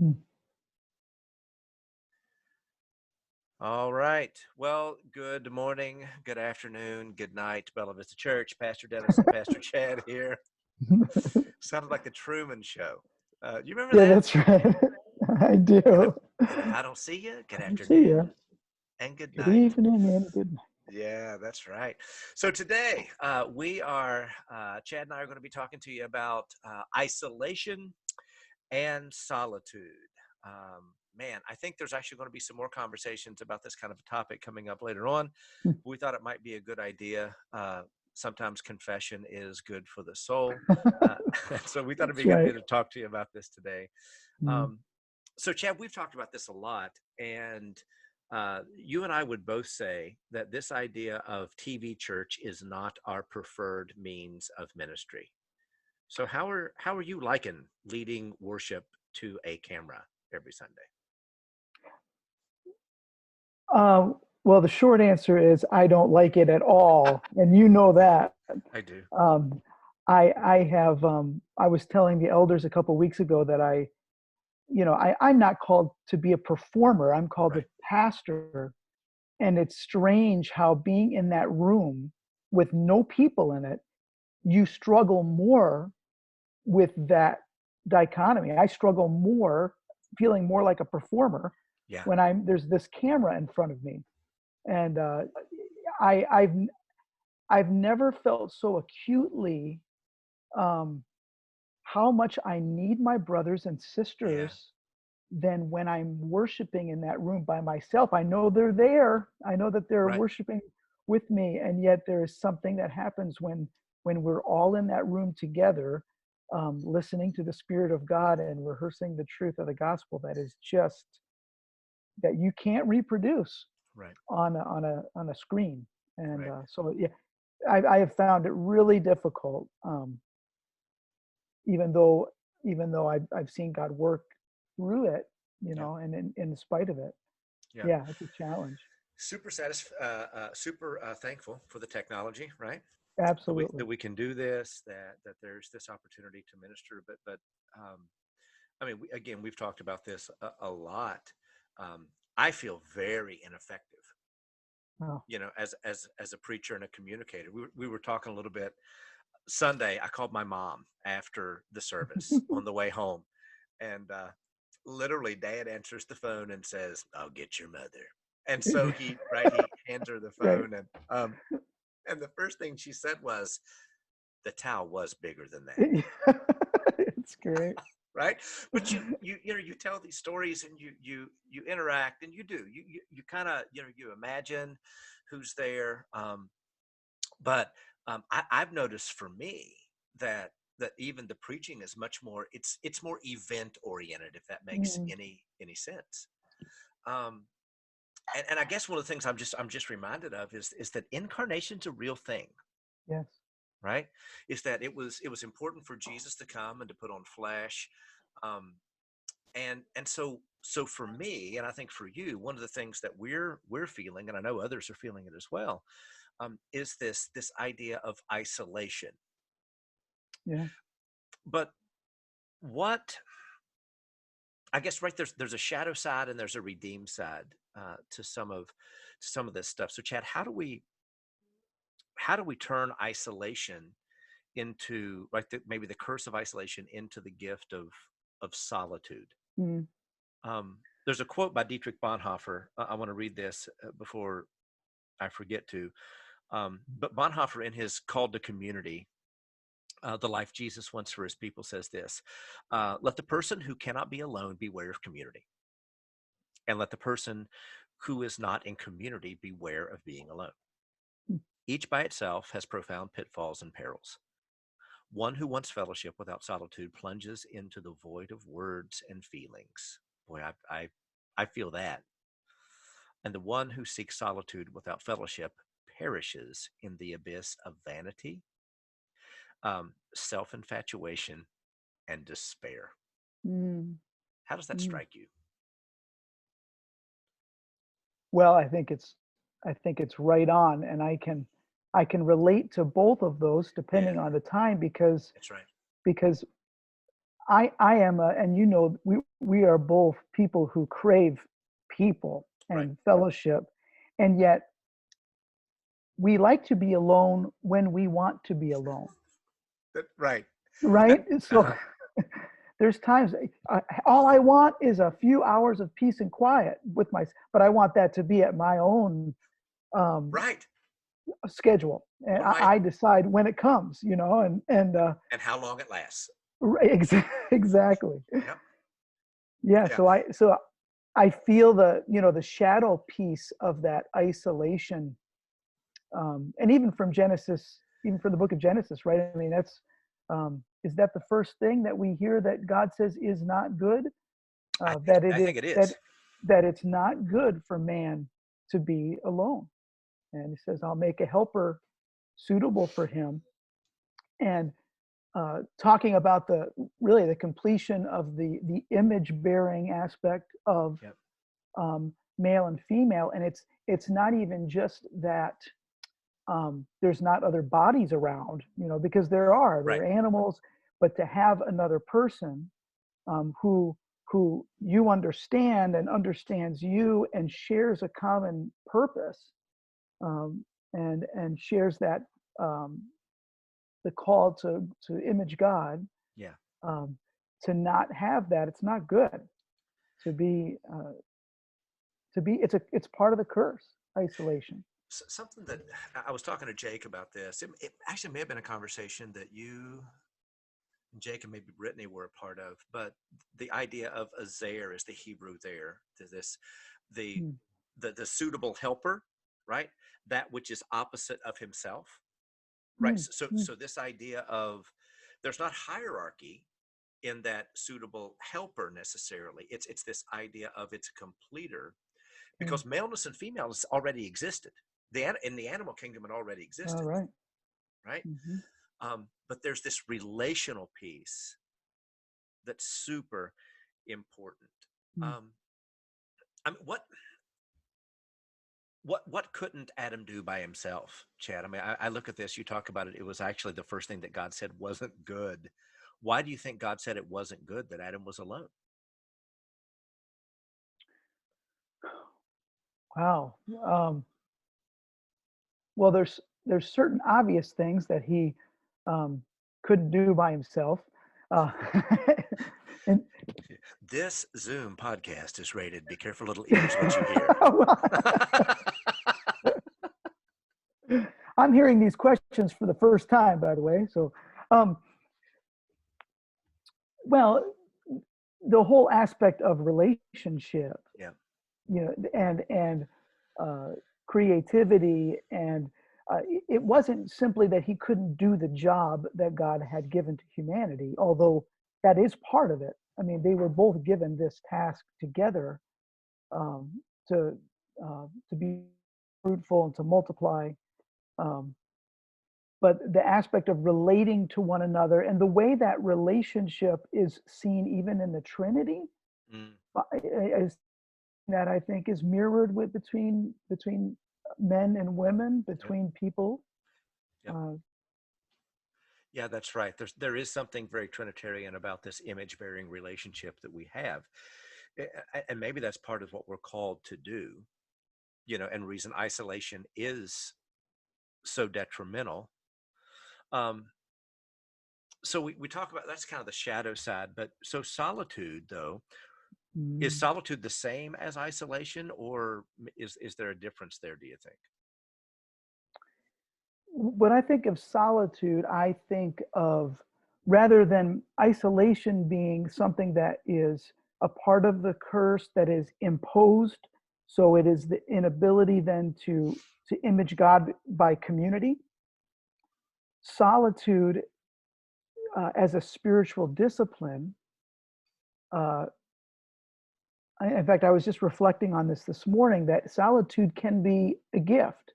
Mm. All right. Well, good morning, good afternoon, good night, Bella Vista Church. Pastor Dennis and Pastor Chad here. Sounded like the Truman Show. You remember Yeah, that? that's right. I And if do. and if I don't see you, good See ya. afternoon and good Good night. evening and good night. Yeah, that's right. So today we are Chad and I are going to be talking to you about isolation and solitude. Man, I think there's actually going to be some more conversations about this kind of a topic coming up later on. We thought it might be a good idea. Sometimes confession is good for the soul. Uh, so we thought it'd be That's a good right. idea to talk to you about this today. Mm. Um, so, Chad, we've talked about this a lot, and you and I would both say that this idea of TV church is not our preferred means of ministry. So, how are you liking leading worship to a camera every Sunday? Uh, well, the short answer is I don't like it at all, and you know that. I do. Um, I have I was telling the elders a couple weeks ago that I'm not called to be a performer. I'm called a Right. pastor, and it's strange how being in that room with no people in it, you struggle more with that dichotomy. I struggle more feeling more like a performer Yeah. when there's this camera in front of me, and I I've never felt so acutely um, how much I need my brothers and Yeah. sisters than when I'm worshiping in that room by myself. I know they're there. I know that they're Right. worshiping with me, and yet there is something that happens when we're all in that room together, listening to the Spirit of God and rehearsing the truth of the gospel. That is just that you can't reproduce Right. on a screen. And Right. so yeah, I have found it really difficult, even though I've seen God work through it, Yeah. and in spite of it. Yeah. Yeah, it's a challenge. Super thankful for the technology, right? That Absolutely. we can do this, that there's this opportunity to minister. But um, I mean, again, we've talked about this a lot. Um, I feel very ineffective, Oh. as a preacher and a communicator. We were talking a little bit Sunday. I called my mom after the service on the way home, and literally, Dad answers the phone and says, "I'll get your mother." And so he hands her the Right. phone, and the first thing she said was, "The towel was bigger than that." It's great. Right. But you tell these stories, and you interact, and you kind of you imagine who's there. But I've noticed for me that even the preaching is much more, it's more event oriented, if that makes Mm, any sense. um and I guess one of the things I'm just reminded of is that incarnation's a real thing, yes. right? Is that it was important for Jesus to come and to put on flesh. um and so for me, and I think for you, one of the things that we're feeling, and I know others are feeling it as well, is this idea of isolation. Yeah. But what, I guess, right, there's a shadow side and there's a redeemed side to some of this stuff. So, Chad, how do we turn isolation into, right, maybe the curse of isolation into the gift of solitude? Mm, There's a quote by Dietrich Bonhoeffer. I want to read this before I forget to. But Bonhoeffer, in his Called to Community, the life Jesus wants for his people, says this: let the person who cannot be alone beware of community, and let the person who is not in community beware of being alone. mm, Each by itself has profound pitfalls and perils. One who wants fellowship without solitude plunges into the void of words and feelings. Boy, I feel that. And the one who seeks solitude without fellowship perishes in the abyss of vanity, self infatuation, and despair. mm, How does that mm. strike you? Well, I think it's right on, and I can relate to both of those Yeah, depending on the time because that's right. because I am and we are both people who crave people Right. and fellowship, and yet we like to be alone when we want to be alone, Right. That, right? So uh-huh. there's times all I want is a few hours of peace and quiet with my, but I want that to be at my own um, Right. schedule, and One of my, I decide when it comes, and how long it lasts. exactly. Yep. Yeah, Yeah. so I feel the shadow piece of that isolation, and even from Genesis, even from the book of Genesis, right? I mean, that's is that the first thing that we hear that God says is not good? That it I is think it that is. that it's not good for man to be alone, and He says, "I'll make a helper suitable for him." And talking about the completion of the image bearing aspect of Yep. male and female, and it's not even just that there's not other bodies around, because there Right. are animals, but to have another person who you understand and understands you and shares a common purpose, um, and shares that um, the call to image God, Yeah. um, to not have that, it's not good. To be it's part of the curse, isolation. Something that I was talking to Jake about this. It actually may have been a conversation that you, Jake, and maybe Brittany were a part of, but the idea of a Zaire is the Hebrew there to this, the, Mm, the suitable helper, right? That which is opposite of himself, right? mm, So mm, this idea of there's not hierarchy in that suitable helper necessarily. It's this idea of its completer, okay. because maleness and femaleness already existed. In the animal kingdom, it already All existed, right. right? Mm-hmm. But there's this relational piece that's super important. Mm. Um, I mean, what couldn't Adam do by himself, Chad? I mean, I look at this. You talk about it. It was actually the first thing that God said wasn't good. Why do you think God said it wasn't good that Adam was alone? Wow. Um, well, there's certain obvious things that he um, couldn't do by himself, uh, and This Zoom podcast is rated. Be careful, little ears, what you hear. I'm hearing these questions for the first time, by the way. So, um, well, the whole aspect of relationship, Yeah. and creativity, and it wasn't simply that he couldn't do the job that God had given to humanity, although that is part of it. I mean, they were both given this task together, um, to be fruitful and to multiply. Um, but the aspect of relating to one another and the way that relationship is seen even in the Trinity, Mm, is that I think is mirrored with between men and women, yep. between people. Yep. Uh, Yeah, that's right. There is something very Trinitarian about this image bearing relationship that we have. And maybe that's part of what we're called to do, and reason isolation is so detrimental. Um, so we talk about that's kind of the shadow side, but so solitude though, is mm, solitude the same as isolation, or is there a difference there, do you think? when I think of solitude, I think of, rather than isolation being something that is a part of the curse that is imposed, so it is the inability then to image God by community. Solitude, as a spiritual discipline, uh, in fact, I was just reflecting on this morning, that solitude can be a gift,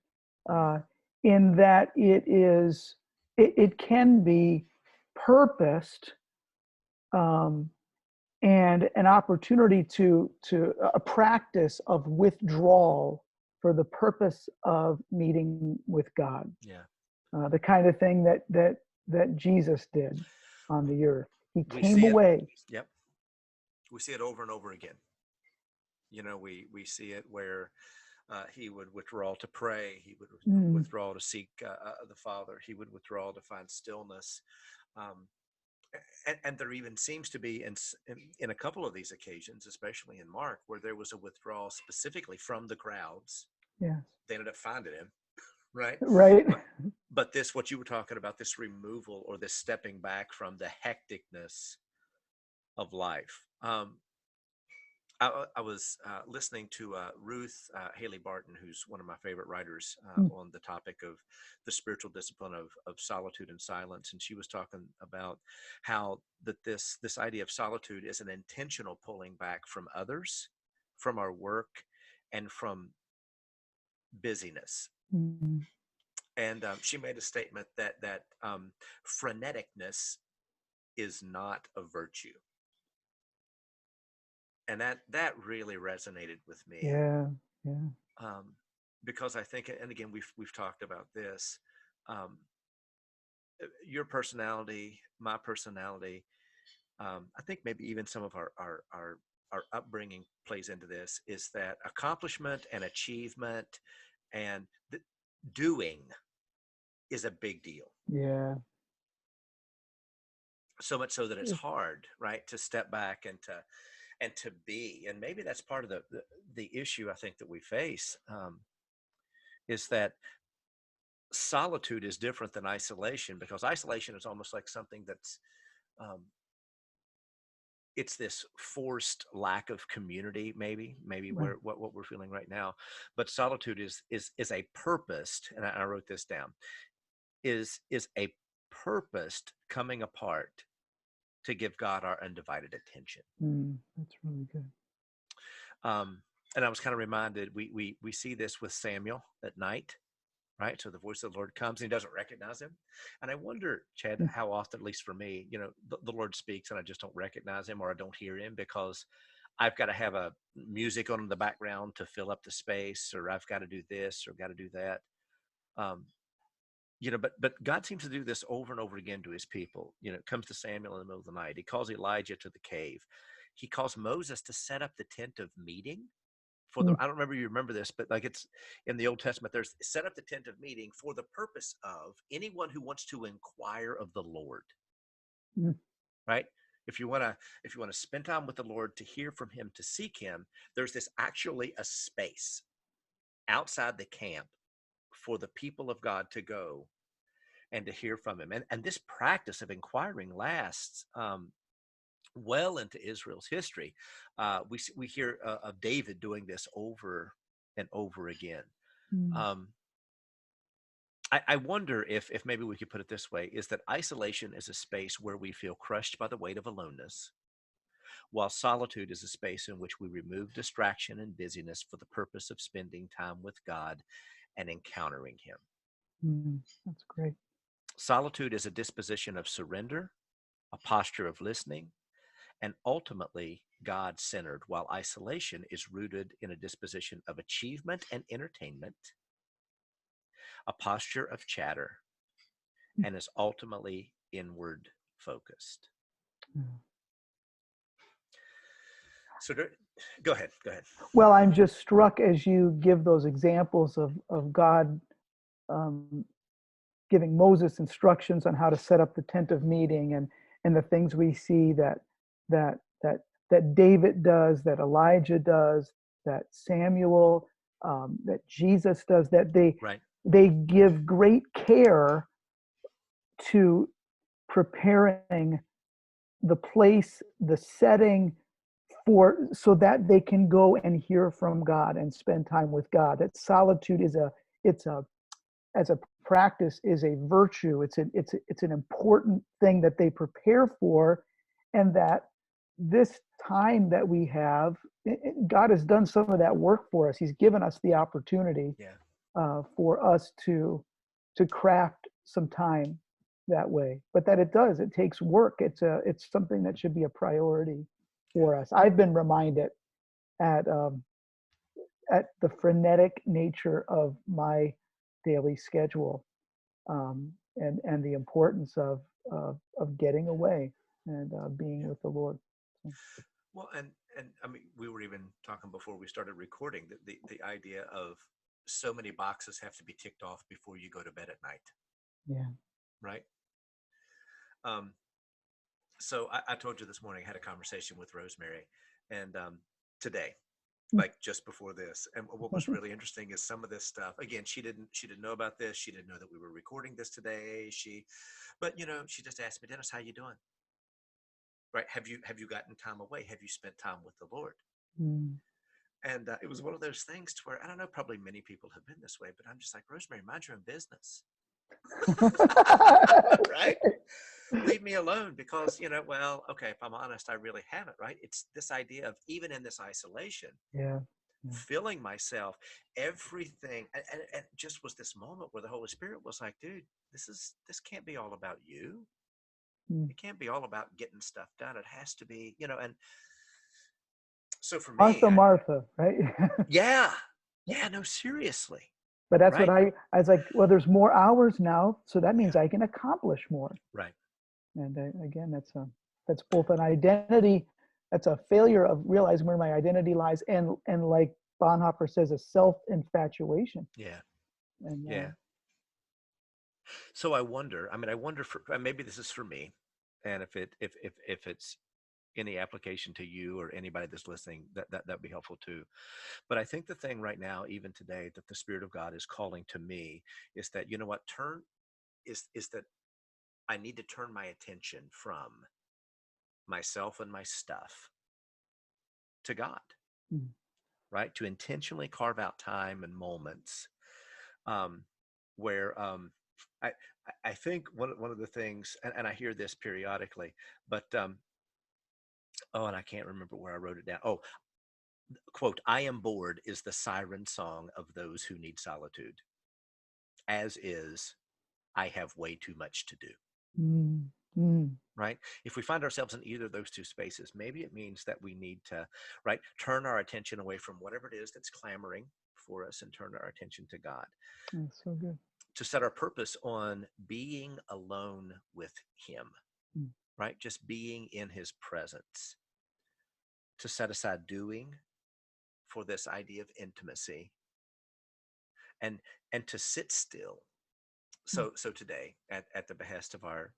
Mm, uh, in that it can be purposed, um, and an opportunity to a practice of withdrawal for the purpose of meeting with God, yeah. the kind of thing that Jesus did on the earth. He We came see it. away. Yep. We see it over and over again. We see it where he would withdraw to pray. He would Mm, withdraw to seek the Father. He would withdraw to find stillness. Um, and there even seems to be in a couple of these occasions, especially in Mark, where there was a withdrawal specifically from the crowds. yes. They ended up finding him, right? Right. But this, what you were talking about, this removal or this stepping back from the hecticness of life. I was listening to Ruth Haley Barton, who's one of my favorite writers Mm, on the topic of the spiritual discipline of solitude and silence, and she was talking about how that this idea of solitude is an intentional pulling back from others, from our work, and from busyness. mm, And she made a statement that freneticness is not a virtue, and that really resonated with me. yeah. Yeah. um, because I think, and again, we've talked about this. Um, your personality, my personality. I think maybe even some of our upbringing plays into this. Is that accomplishment and achievement and doing is a big deal. Yeah. So much so that it's It- hard, right, to step back and to be. And maybe that's part of the issue I think that we face, is that solitude is different than isolation, because isolation is almost like something that's um, it's this forced lack of community, maybe Right. what we're feeling right now. But solitude is a purposed, and I wrote this down, is a purposed coming apart to give God our undivided attention. That's really good. um, and I was kind of reminded, we see this with Samuel at night, right? So the voice of the Lord comes and he doesn't recognize him. And I wonder, Chad, Mm, how often, at least for me, the Lord speaks and I just don't recognize him, or I don't hear him because I've got to have a music on in the background to fill up the space, or I've got to do this or got to do that. Um, but God seems to do this over and over again to his people. It comes to Samuel in the middle of the night. He calls Elijah to the cave. He calls Moses to set up the tent of meeting for the, mm, I don't remember you remember this, but like it's in the Old Testament, there's set up the tent of meeting for the purpose of anyone who wants to inquire of the Lord, mm, right? If you want to spend time with the Lord, to hear from him, to seek him, there's this actually a space outside the camp for the people of God to go and to hear from him. And this practice of inquiring lasts well into Israel's history. We hear of David doing this over and over again. mm, Um, I wonder if maybe we could put it this way: is that isolation is a space where we feel crushed by the weight of aloneness, while solitude is a space in which we remove distraction and busyness for the purpose of spending time with God and encountering Him. that's great. Solitude is a disposition of surrender, a posture of listening, and ultimately God centered, while isolation is rooted in a disposition of achievement and entertainment, a posture of chatter, Mm, and is ultimately inward focused. yeah. So go ahead. Go ahead. Well, I'm just struck as you give those examples of God um, giving Moses instructions on how to set up the tent of meeting, and the things we see that that that David does, that Elijah does, that Samuel, that Jesus does, that Right. they give great care to preparing the place, the setting, for so that they can go and hear from God and spend time with God. That solitude is it's a as a practice is a virtue. It's an important thing that they prepare for, and that this time that we have, God has done some of that work for us. He's given us the opportunity Yeah. for us to craft some time that way. But that it takes work. It's something that should be a priority Yeah. for us. I've been reminded at at the frenetic nature of my daily schedule, and the importance of getting away. and being Yeah. with the Lord. So, Well, and I mean, we were even talking before we started recording that the idea of so many boxes have to be ticked off before you go to bed at night, yeah. right? Um, so I told you this morning I had a conversation with Rosemary, and today, like just before this, and what was really interesting is some of this stuff. Again, she didn't know about this. She didn't know that we were recording this today. But she just asked me, Dennis, how you doing? Right? Have you gotten time away? Have you spent time with the Lord? Mm. And it was one of those things to where I don't know, probably many people have been this way, but I'm just like, Rosemary, mind your own business. Right? Leave me alone because, well, okay, if I'm honest, I really haven't, right? It's this idea of even in this isolation, Yeah. Yeah. filling myself, everything. And it just was this moment where the Holy Spirit was like, dude, this can't be all about you. Mm. It can't be all about getting stuff done. It has to be, and so for me, Martha, Martha, right? yeah, yeah, no, seriously, But that's what right? I was like, well, there's more hours now, so that means Yeah, I can accomplish more. right. And again, that's both an identity, that's a failure of realizing where my identity lies, and like Bonhoeffer says, a self infatuation. Yeah, And yeah. So I wonder for maybe this is for me, and if it's any application to you or anybody that's listening, that'd be helpful too. But I think the thing right now, even today, that the Spirit of God is calling to me is that turn is that I need to turn my attention from myself and my stuff to God, mm, right? To intentionally carve out time and moments um, where I I think one of the things, and I hear this periodically, but oh, and I can't remember where I wrote it down. Oh, quote, "I am bored" is the siren song of those who need solitude, as is "I have way too much to do." mm, mm, Right? If we find ourselves in either of those two spaces, maybe it means that we need to, right, turn our attention away from whatever it is that's clamoring for us and turn our attention to God, that's so good. to set our purpose on being alone with Him, Mm, right? Just being in His presence, to set aside doing for this idea of intimacy, and to sit still. mm, So today, at the behest of our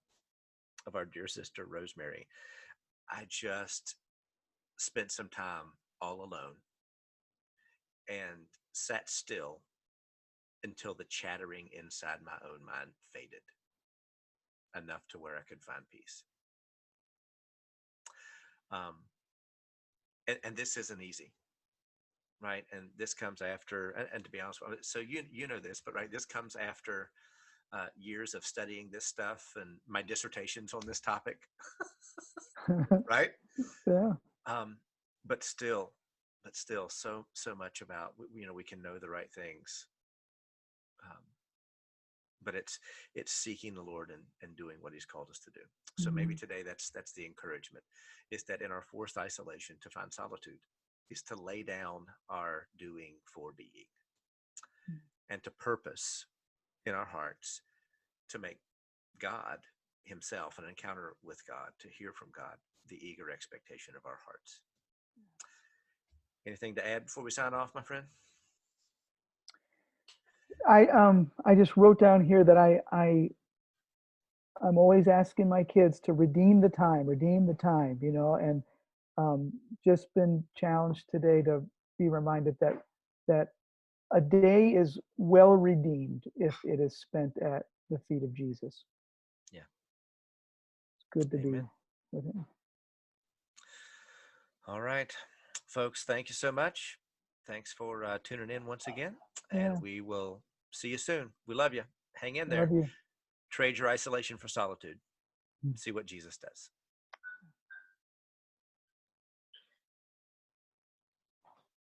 dear sister Rosemary, I just spent some time all alone and sat still until the chattering inside my own mind faded enough to where I could find peace. Um, and this isn't easy, right? And this comes after, and to be honest, so you know this, but right, this comes after years of studying this stuff and my dissertations on this topic, right? yeah. Um, but still, so much about we can know the right things, um, but it's seeking the Lord and doing what He's called us to do. So maybe Mm, today that's the encouragement, is that in our forced isolation to find solitude is to lay down our doing for being and to purpose in our hearts to make God Himself an encounter with God, to hear from God, the eager expectation of our hearts. Anything to add before we sign off, my friend? I just wrote down here that I'm always asking my kids to redeem the time, and just been challenged today to be reminded that a day is well redeemed if it is spent at the feet of Jesus. Yeah. It's good to be Amen. with him. All right, folks, thank you so much. Thanks for tuning in once again, and Yeah, we will see you soon. We love you. Hang in I love there. you. Trade your isolation for solitude. See what Jesus does.